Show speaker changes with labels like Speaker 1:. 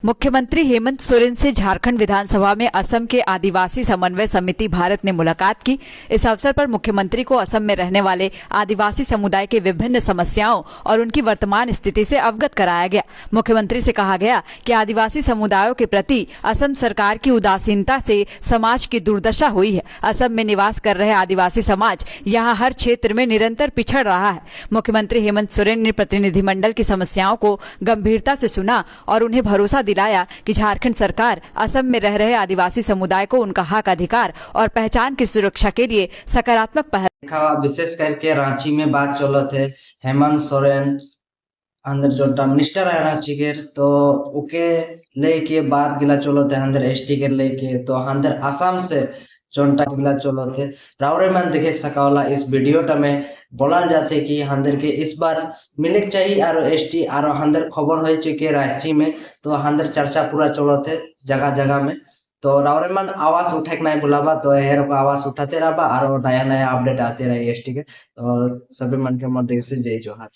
Speaker 1: मुख्यमंत्री हेमंत सोरेन से झारखंड विधानसभा में असम के आदिवासी समन्वय समिति भारत ने मुलाकात की। इस अवसर पर मुख्यमंत्री को असम में रहने वाले आदिवासी समुदाय के विभिन्न समस्याओं और उनकी वर्तमान स्थिति से अवगत कराया गया। मुख्यमंत्री से कहा गया कि आदिवासी समुदायों के प्रति असम सरकार की उदासीनता से समाज की दुर्दशा हुई है। असम में निवास कर रहे आदिवासी समाज यहाँ हर क्षेत्र में निरंतर पिछड़ रहा है। मुख्यमंत्री हेमंत सोरेन ने प्रतिनिधिमंडल की समस्याओं को गंभीरता से सुना और उन्हें भरोसा दिलाया कि झारखंड सरकार असम में रह रहे आदिवासी समुदाय को उनका हक, अधिकार और पहचान की सुरक्षा के लिए सकारात्मक पहल।
Speaker 2: विशेष करके रांची में बात चलो थे हेमंत सोरेन अंदर जो मिनिस्टर है रांची के, तो उके लेके बात गिला चलो थे अंदर एसटी के लेके, तो अंदर असम से जोनटा गिला चलो थे रावरे मन देखे सकावला इस वीडियो में बोला जाते कि अंदर के इस बार मिले चाहिए और एसटी और अंदर खबर हो चुके रांची में, तो अंदर चर्चा पूरा चलो थे जगह जगह में। तो रावरे मन आवाज उठे के नहीं बुलावा, तो हेर को आवाज उठाते रहा और नया नया अपडेट आते रहे एसटी के। तो सभी मन के मध्य से जय जोहार।